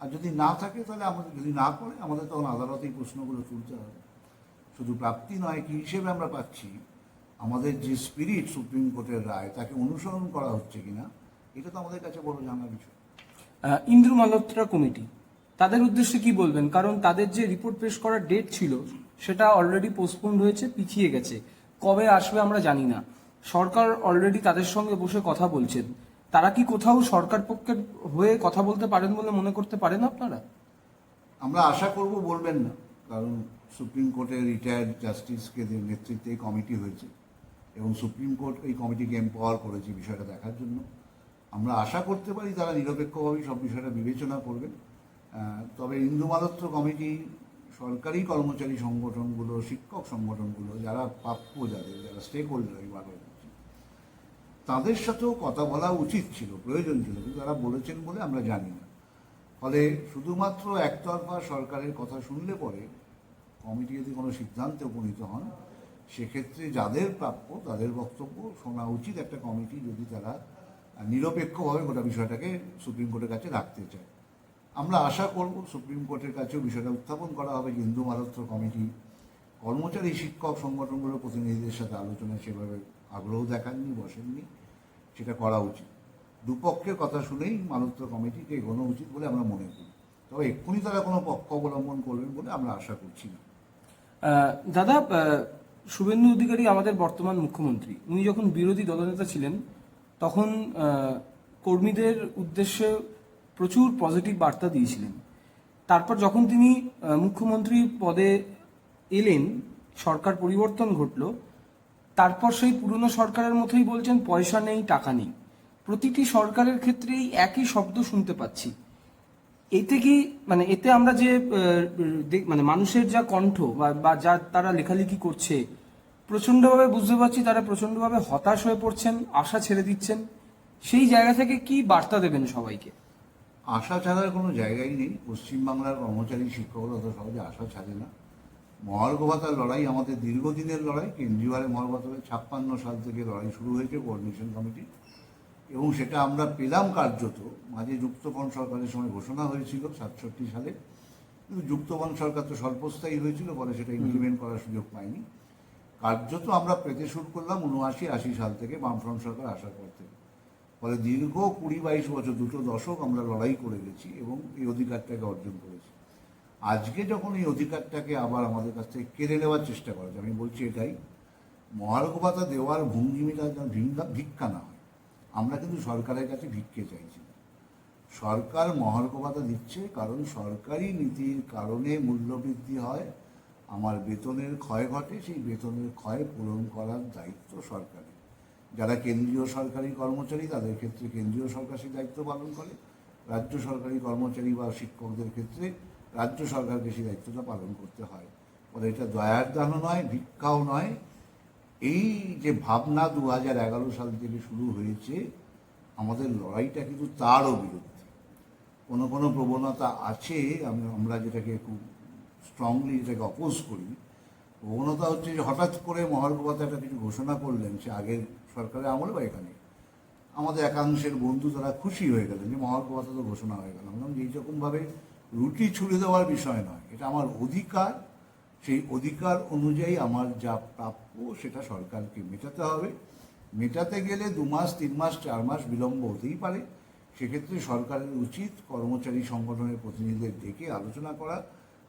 আর যদি না থাকে তাহলে আমাদের, যদি না করে আমাদের তখন আদালতে এই প্রশ্নগুলো তুলতে হবে। শুধু প্রাপ্তি নয়, কি হিসেবে আমরা পাচ্ছি, আমাদের যে স্পিরিট সুপ্রিম কোর্টের রায় তাকে অনুসরণ করা হচ্ছে কিনা, এটা তো আমাদের কাছে বড় জানার বিষয়। ইন্দ্রু মালহোত্রা কমিটি, তাদের উদ্দেশ্যে কি বলবেন? কারণ তাদের যে রিপোর্ট পেশ করার ডেট ছিল সেটা অলরেডি পোস্টপোন্ড হয়েছে, পিছিয়ে গেছে। কবে আসবে আমরা জানি না। সরকার অলরেডি তাদের সঙ্গে বসে কথা বলছেন। তারা কি কোথাও সরকার পক্ষের হয়ে কথা বলতে পারেন বলে মনে করতে পারেন আপনারা? আমরা আশা করব বলবেন না, কারণ সুপ্রিম কোর্টের রিটায়ার্ড জাস্টিসকে নেতৃত্বে এই কমিটি হয়েছে এবং সুপ্রিম কোর্ট এই কমিটিকে এম্পাওয়ার করেছে বিষয়টা দেখার জন্য। আমরা আশা করতে পারি তারা নিরপেক্ষভাবেই সব বিষয়টা বিবেচনা করবেন। তবে ইন্দু মালহোত্রা কমিটি, সরকারি কর্মচারী সংগঠনগুলো, শিক্ষক সংগঠনগুলো, যারা প্রাপ্য, যারা স্টেক হোল্ডার, এই ভালো তাদের সাথেও কথা বলা উচিত ছিল, প্রয়োজন ছিল, কিন্তু তারা বলেছেন বলে আমরা জানি না। ফলে শুধুমাত্র একতরফা সরকারের কথা শুনলে পরে কমিটি যদি কোনো সিদ্ধান্তে উপনীত হন, সেক্ষেত্রে যাদের প্রাপ্য তাদের বক্তব্য শোনা উচিত একটা কমিটি, যদি তারা নিরপেক্ষভাবে গোটা বিষয়টাকে সুপ্রিম কোর্টের কাছে রাখতে চায়। আমরা আশা করব সুপ্রিম কোর্টের কাছেও বিষয়টা উত্থাপন করা হবে যে ইন্দু মালহোত্রা কমিটি কর্মচারী শিক্ষক সংগঠনগুলোর প্রতিনিধিদের সাথে আলোচনায় সেভাবে আগ্রহ দেখাননি, বসেননি, সেটা করা উচিত। দুপক্ষের কথা শুনেই মালহোত্রা কমিটিকে এগোনো উচিত বলে আমরা মনে করি। তবে এক্ষুনি তারা কোনো পক্ষ অবলম্বন করবেন বলে আমরা আশা করছি না। দাদা, শুভেন্দু অধিকারী আমাদের বর্তমান মুখ্যমন্ত্রী, উনি যখন বিরোধী দলনেতা ছিলেন তখন কর্মীদের উদ্দেশ্যে প্রচুর পজিটিভ বার্তা দিয়েছিলেন। তারপর যখন তিনি মুখ্যমন্ত্রী পদে এলেন, সরকার পরিবর্তন ঘটলো, তারপর সেই পুরনো সরকারের মতোই বলছেন পয়সা নেই, টাকা নেই। প্রতিটি সরকারের ক্ষেত্রেই একই শব্দ শুনতে পাচ্ছি। এতে কি, মানে এতে আমরা যে মানে মানুষের যা কণ্ঠ বা যা তারা লেখালেখি করছে, প্রচন্ডভাবে বুঝতে পারছি তারা প্রচন্ডভাবে হতাশ হয়ে পড়ছেন, আশা ছেড়ে দিচ্ছেন। সেই জায়গা থেকে কি বার্তা দেবেন সবাইকে? আশা ছাড়ার কোনো জায়গাই নেই। পশ্চিমবাংলার কর্মচারী শিক্ষকরা অত সহজে আশা ছাড়ে না। মহার্ঘ ভাতার লড়াই আমাদের দীর্ঘদিনের লড়াই। কেন্দ্রীয় মহার্ঘ ভাতার 56 সাল থেকে লড়াই শুরু হয়েছে কোঅর্ডিনেশন কমিটি, এবং সেটা আমরা পেলাম কার্যত। মাঝে যুক্তফ্রন্ট সরকারের সময় ঘোষণা হয়েছিল 67 সালে, কিন্তু যুক্তফ্রন্ট সরকার তো স্বল্পস্থায়ী হয়েছিল, ফলে সেটা ইমপ্লিমেন্ট করার সুযোগ পায়নি। কার্যত আমরা পেতে শুরু করলাম 79-80 সাল থেকে, বামফ্রন্ট সরকার আসার পর থেকে। ফলে দীর্ঘ 20-22 বছর, 2 দশক আমরা লড়াই করে গেছি এবং এই অধিকারটাকে অর্জন করেছি। আজকে যখন এই অধিকারটাকে আবার আমাদের কাছ থেকে কেড়ে নেওয়ার চেষ্টা করা যায়, আমি বলছি এটাই, মহার্ঘ ভাতা দেওয়ার ভঙ্গিমিটা যেন ভিক্ষা না হয়। আমরা কিন্তু সরকারের কাছে ভিক্ষে চাইছি না। সরকার মহার্ঘ ভাতা দিচ্ছে কারণ সরকারি নীতির কারণে মূল্যবৃদ্ধি হয়, আমার বেতনের ক্ষয় ঘটে, সেই বেতনের ক্ষয় পূরণ করার দায়িত্ব সরকারের। যারা কেন্দ্রীয় সরকারি কর্মচারী তাদের ক্ষেত্রে কেন্দ্রীয় সরকার সেই দায়িত্ব পালন করে, রাজ্য সরকারি কর্মচারী বা শিক্ষকদের ক্ষেত্রে রাজ্য সরকারকে সেই দায়িত্বটা পালন করতে হয়। ফলে এটা দয়ার দানও নয়, ভিক্ষাও নয়। এই যে ভাবনা 2011 সাল থেকে শুরু হয়েছে, আমাদের লড়াইটা কিন্তু তারও বিরুদ্ধে। কোনো কোনো প্রবণতা আছে, আমরা যেটাকে খুব স্ট্রংলি যেটাকে অপোজ করি। প্রবণতা হচ্ছে যে হঠাৎ করে মহার্ঘ ভাতাটা কিছু ঘোষণা করলেন, সে আগের সরকারের আমলে বা এখানে আমাদের একাংশের বন্ধু তারা খুশি হয়ে গেলেন যে মহার্ঘ ভাতা তো ঘোষণা হয়ে গেল। আমরা এইরকমভাবে রুটি ছুড়ে দেওয়ার বিষয় নয়, এটা আমার অধিকার। সেই অধিকার অনুযায়ী আমার যা প্রাপ্য সেটা সরকারকে মেটাতে হবে। মেটাতে গেলে 2 মাস, 3 মাস, 4 মাস বিলম্ব হতেই পারে। সেক্ষেত্রে সরকারের উচিত কর্মচারী সংগঠনের প্রতিনিধিদের ডেকে আলোচনা করা,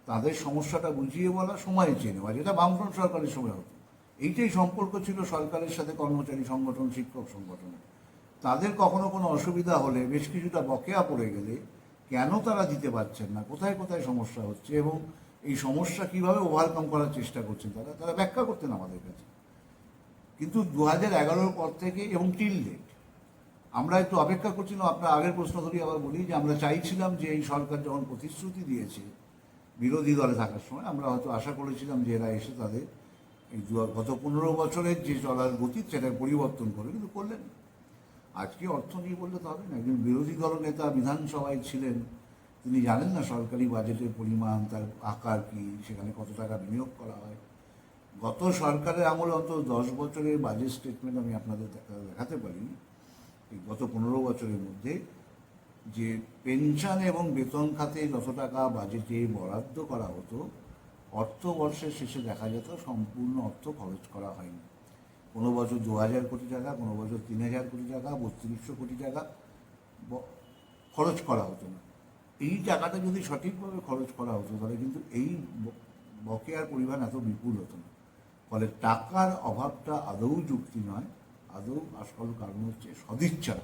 তাদের সমস্যাটা বুঝিয়ে বলা, সময় চেয়ে নেওয়া, যেটা বামফ্রন্ট সরকারের সময় হতো। এইটাই সম্পর্ক ছিল সরকারের সাথে কর্মচারী সংগঠন, শিক্ষক সংগঠনের। তাদের কখনো কোনো অসুবিধা হলে, বেশ কিছুটা বকেয়া পড়ে গেলে কেন তারা দিতে পারছেন না, কোথায় কোথায় সমস্যা হচ্ছে এবং এই সমস্যা কিভাবে ওভারকাম করার চেষ্টা করছেন তারা ব্যাখ্যা করতেন আমাদের কাছে। কিন্তু 2011-র পর থেকে এবং টিল ডেট আমরা একটু অপেক্ষা করছিলাম। আপনার আগের প্রশ্ন ধরি আবার বলি যে আমরা চাইছিলাম যে এই সরকার যখন প্রতিশ্রুতি দিয়েছে বিরোধী দলে থাকার সময়, আমরা হয়তো আশা করেছিলাম যে এরা এসে তাদের এই গত 15 বছরের যে চলার গতি সেটা পরিবর্তন করবে, কিন্তু করলেন না। আজকে অর্থ নিয়ে বললে তো হবে না। একজন বিরোধী দল নেতা বিধানসভায় ছিলেন, তিনি জানেন না সরকারি বাজেটের পরিমাণ, তার আকার কি, সেখানে কত টাকা বিনিয়োগ করা হয়। গত সরকারের আমলে অন্তত 10 বছরের বাজেট স্টেটমেন্ট আমি আপনাদের দেখাতে পারি। এই গত 15 বছরের মধ্যে যে পেনশন এবং বেতন খাতে যত টাকা বাজেটে বরাদ্দ করা হতো, অর্থবর্ষের শেষে দেখা যেত সম্পূর্ণ অর্থ খরচ করা হয়নি। কোনো বছর 2000 কোটি টাকা, কোনো বছর 3000 কোটি টাকা, 3200 কোটি টাকা খরচ করা হতো না। এই টাকাটা যদি সঠিকভাবে খরচ করা হতো তাহলে কিন্তু এই বকেয়ার পরিমাণ এত বিপুল হতো না। ফলে টাকার অভাবটা আদৌ যুক্তি নয়, আদৌ আসল কারণ হচ্ছে সদিচ্ছা।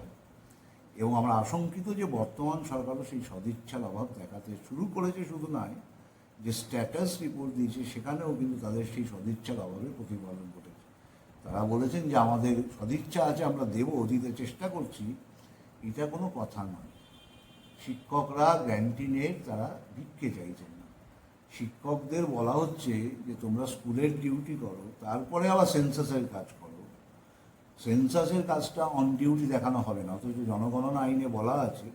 এবং আমরা আশঙ্কিত যে বর্তমান সরকারও সেই সদিচ্ছার অভাব দেখাতে শুরু করেছে। শুধু নয়, যে স্ট্যাটাস রিপোর্ট দিয়েছে সেখানেও কিন্তু তাদের সেই সদিচ্ছার অভাবের প্রতিফলন ঘটেছে। তারা বলেছেন যে আমাদের সদিচ্ছা আছে, আমরা দিতে চেষ্টা করছি। এটা কোনো কথা নয়। শিক্ষকরা গ্যান্টিনের তারা ভিক্ষে চাইছেন না। শিক্ষকদের বলা হচ্ছে যে তোমরা স্কুলের ডিউটি করো, তারপরে আবার সেন্সাসের কাজ করো। সেন্সাসের কাজটা অন ডিউটি দেখানো হবে না, অথচ জনগণনা আইনে বলা আছে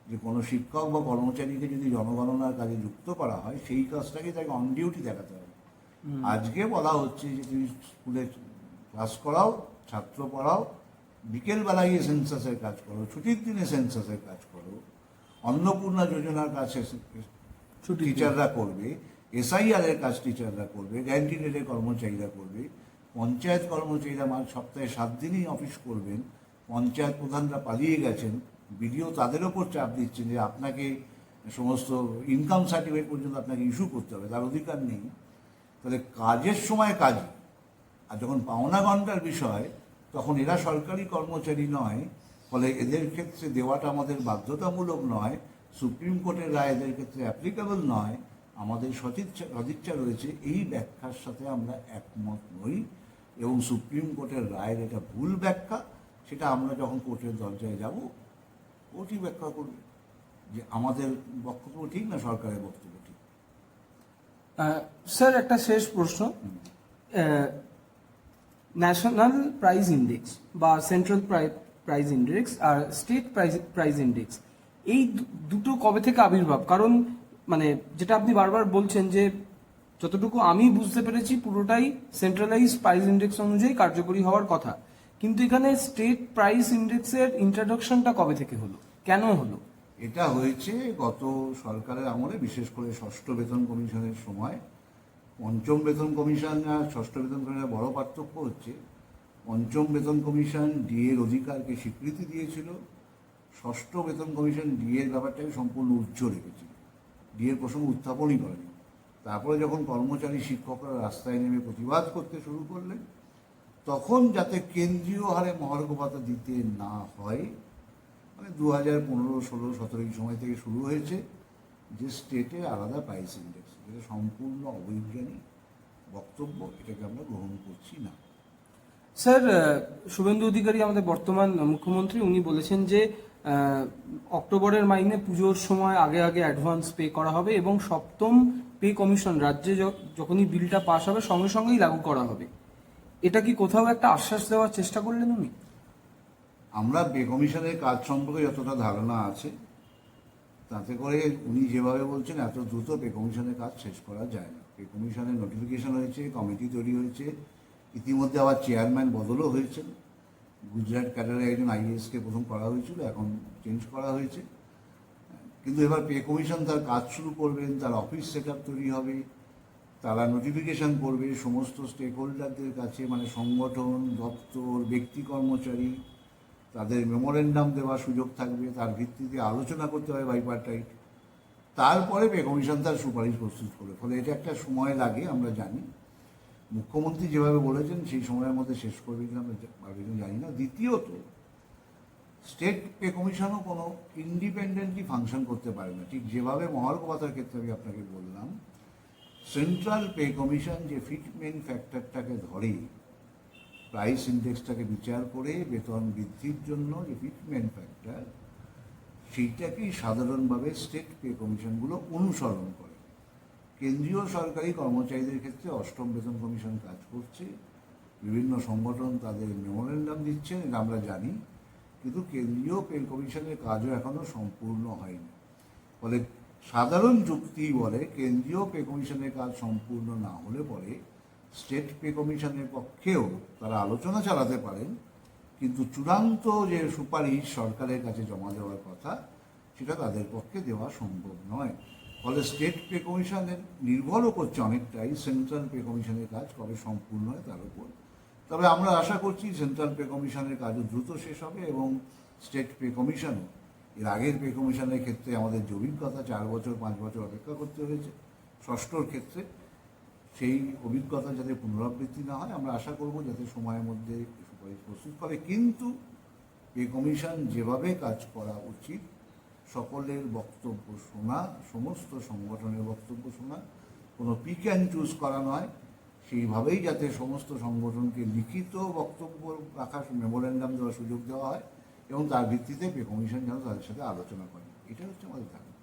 যে কোনো শিক্ষক বা কর্মচারীকে যদি জনগণনার কাজে যুক্ত করা হয় সেই কাজটাকে তাকে অন ডিউটি দেখাতে হবে। আজকে বলা হচ্ছে যে তুমি স্কুলে ক্লাস করাও, ছাত্র পড়াও, বিকেলবেলা গিয়ে সেন্সাসের কাজ করো, ছুটির দিনে সেন্সাসের কাজ করো, অন্নপূর্ণা যোজনার কাজ টিচাররা করবে, এসআইআর এর কাজ টিচাররা করবে, ক্যান্টিনের কর্মচারীরা করবে, পঞ্চায়েত কর্মচারীরা সপ্তাহে 7 দিনই অফিস করবেন। পঞ্চায়েত প্রধানরা পালিয়ে গেছেন, বিডিও তাদের ওপর চাপ দিচ্ছেন যে আপনাকে সমস্ত ইনকাম সার্টিফিকেট পর্যন্ত আপনাকে ইস্যু করতে হবে, তার অধিকার নেই। তাহলে কাজের সময় কাজ, আর যখন পাওনা ঘন্টার বিষয় তখন এরা সরকারি কর্মচারী নয়, ফলে এদের ক্ষেত্রে দেওয়াটা আমাদের বাধ্যতামূলক নয়, সুপ্রিম কোর্টের রায় এদের ক্ষেত্রে অ্যাপ্লিকেবল নয়। আমাদের সদিচ্ছা রয়েছে, এই ব্যাখ্যার সাথে আমরা একমত নই এবং সুপ্রিম কোর্টের রায়ের এটা ভুল ব্যাখ্যা। সেটা আমরা যখন কোর্টের দরজায় যাব, কোর্টই ব্যাখ্যা করবে যে আমাদের বক্তব্য ঠিক না সরকারের বক্তব্য ঠিক। স্যার, একটা শেষ প্রশ্ন। ন্যাশনাল প্রাইস ইন্ডেক্স বা সেন্ট্রাল প্রাইস ইন্ডেক্স আর স্টেট প্রাইস ইন্ডেক্স, এই দুটো কবে থেকে আবির্ভাব? কারণ মানে যেটা আপনি বারবার বলছেন যে যতটুকু আমি বুঝতে পেরেছি পুরোটাই সেন্ট্রালাইজ প্রাইস ইন্ডেক্স অনুযায়ী কার্যকরী হওয়ার কথা, কিন্তু এখানে স্টেট প্রাইস ইন্ডেক্সের ইন্ট্রোডাকশনটা কবে থেকে হলো, কেন হলো? এটা হয়েছে গত সরকারের আমলে, বিশেষ করে ষষ্ঠ বেতন কমিশনের সময়। পঞ্চম বেতন কমিশন আর ষষ্ঠ বেতন কমিশনের বড় পার্থক্য হচ্ছে, পঞ্চম বেতন কমিশন ডিএর অধিকারকে স্বীকৃতি দিয়েছিল, ষষ্ঠ বেতন কমিশন ডিএর ব্যাপারটাকে সম্পূর্ণ উচ্চ রেখেছিল, ডিএর প্রসঙ্গ উত্থাপনই করেনি। তারপরে যখন কর্মচারী শিক্ষকরা রাস্তায় নেমে প্রতিবাদ করতে শুরু করলেন, তখন যাতে কেন্দ্রীয় হারে মহার্ঘ ভাতা দিতে না হয়, মানে 2015, 16, 17 এই সময় থেকে শুরু হয়েছে যে স্টেটে আলাদা প্রাইস ইন্ডেক্স, যেটা সম্পূর্ণ অবৈজ্ঞানিক বক্তব্য, এটাকে আমরা গ্রহণ করছি না। স্যার, শুভেন্দু অধিকারী আমাদের বর্তমান মুখ্যমন্ত্রী, উনি বলেছেন যে অক্টোবরের মাইনে পুজোর সময় আগে আগে অ্যাডভান্স পে করা হবে এবং সপ্তম পে কমিশন রাজ্যে যখনই বিলটা পাস হবে সঙ্গে সঙ্গেই লাগু করা হবে। এটা কি কোথাও একটা আশ্বাস দেওয়ার চেষ্টা করলেন উনি? আমরা পে কমিশনের কাজ সম্পর্কে যতটা ধারণা আছে, তাতে করে উনি যেভাবে বলছেন এত দ্রুত পে কমিশনের কাজ শেষ করা যায় না। পে কমিশনের নোটিফিকেশন হয়েছে, কমিটি তৈরি হয়েছে, ইতিমধ্যে আবার চেয়ারম্যান বদলও হয়েছেন। গুজরাট ক্যাডারে একজন আইএসকে প্রথম করা হয়েছিল, এখন চেঞ্জ করা হয়েছে। কিন্তু এবার পে কমিশন তার কাজ শুরু করবেন, তার অফিস সেট আপ তৈরি হবে, তারা নোটিফিকেশন করবে সমস্ত স্টেক হোল্ডারদের কাছে, মানে সংগঠন, দপ্তর, ব্যক্তি, কর্মচারী, তাদের মেমোরেন্ডাম দেওয়ার সুযোগ থাকবে, তার ভিত্তিতে আলোচনা করতে হবে বাইপার্টাইট, তারপরে পে কমিশন তার সুপারিশ প্রস্তুত করবে। ফলে এটা একটা সময় লাগে, আমরা জানি। মুখ্যমন্ত্রী যেভাবে বলেছেন সেই সময়ের মধ্যে শেষ করবে কিনা আমরা জানি না। দ্বিতীয়ত, স্টেট পে কমিশনও কোনো ইন্ডিপেন্ডেন্টলি ফাংশন করতে পারে না, ঠিক যেভাবে মহার্ঘ ভাতার ক্ষেত্রে আমি আপনাকে বললাম সেন্ট্রাল পে কমিশন যে ফিটমেন্ট ফ্যাক্টরটাকে ধরে প্রাইস ইন্ডেক্সটাকে বিচার করে বেতন বৃদ্ধির জন্য যে ফিটমেন্ট ফ্যাক্টর সেইটাকেই সাধারণভাবে স্টেট পে কমিশনগুলো অনুসরণ করে। কেন্দ্রীয় সরকারি কর্মচারীদের ক্ষেত্রে অষ্টম বেতন কমিশন কাজ করছে, বিভিন্ন সংগঠন তাদের মেমোরেন্ডাম দিচ্ছেন, এটা আমরা জানি, কিন্তু কেন্দ্রীয় পে কমিশনের কাজও এখনো সম্পূর্ণ হয়নি। ফলে সাধারণ যুক্তি বলে কেন্দ্রীয় পে কমিশনের কাজ সম্পূর্ণ না হলে পরে স্টেট পে কমিশনের পক্ষেও তারা আলোচনা চালাতে পারেন, কিন্তু চূড়ান্ত যে সুপারিশ সরকারের কাছে জমা দেওয়ার কথা সেটা তাদের পক্ষে দেওয়া সম্ভব নয়। ফলে স্টেট পে কমিশনের নির্ভরও করছে অনেকটাই সেন্ট্রাল পে কমিশনের কাজ কবে সম্পূর্ণ হয় তার উপর। তবে আমরা আশা করছি সেন্ট্রাল পে কমিশনের কাজও দ্রুত শেষ হবে এবং স্টেট পে কমিশনও, এর আগের পে কমিশনের ক্ষেত্রে আমাদের যে অভিজ্ঞতা 4 বছর 5 বছর অপেক্ষা করতে হয়েছে ষষ্ঠর ক্ষেত্রে, সেই অভিজ্ঞতা যাতে পুনরাবৃত্তি না হয় আমরা আশা করব যাতে সময়ের মধ্যে সুপারিশ প্রস্তুত করে। কিন্তু পে কমিশন যেভাবে কাজ করা উচিত, সকলের বক্তব্য শোনা, সমস্ত সংগঠনের বক্তব্য শোনা, কোনো পিক অ্যান্ড চুজ করা নয়, সেইভাবেই যাতে সমস্ত সংগঠনকে লিখিত বক্তব্য রাখার মেমোরেন্ডাম দেওয়ার সুযোগ দেওয়া হয় এবং তার ভিত্তিতে পে কমিশন যেন তাদের সাথে আলোচনা করে, এটা হচ্ছে আমাদের ধারণা।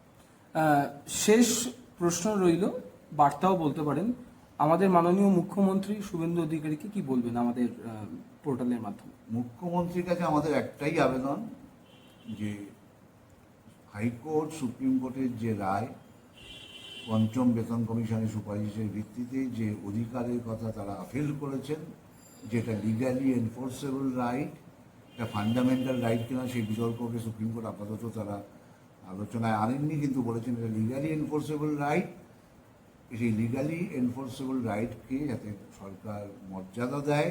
শেষ প্রশ্ন রইল, বার্তাও বলতে পারেন, আমাদের মাননীয় মুখ্যমন্ত্রী শুভেন্দু অধিকারীকে কি বলবেন আমাদের পোর্টালের মাধ্যমে? মুখ্যমন্ত্রীর কাছে আমাদের একটাই আবেদন যে হাইকোর্ট সুপ্রিম কোর্টের যে রায়, পঞ্চম বেতন কমিশনের সুপারিশের ভিত্তিতে যে অধিকারের কথা তারা আপিল করেছেন, যেটা লিগ্যালি এনফোর্সেবল রাইট, এটা ফান্ডামেন্টাল রাইট কিনা সেই বিতর্ককে সুপ্রিম কোর্ট আপাতত তারা আলোচনায় আনেননি, কিন্তু বলেছেন এটা লিগ্যালি এনফোর্সেবল রাইট। সেই লিগ্যালি এনফোর্সেবল রাইটকে যাতে সরকার মর্যাদা দেয়,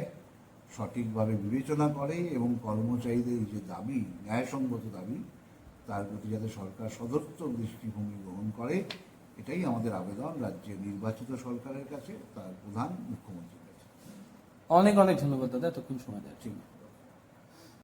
সঠিকভাবে বিবেচনা করে এবং কর্মচারীদের যে দাবি, ন্যায়সঙ্গত দাবি, তার প্রতি যাতে সরকার সদর্থক দৃষ্টিভঙ্গি গ্রহণ করে, এটাই আমাদের আবেদন রাজ্যের নির্বাচিত সরকারের কাছে, তার প্রধান মুখ্যমন্ত্রীর কাছে। অনেক অনেক ধন্যবাদ দাদা এতক্ষণ সময় দেওয়ার জন্য।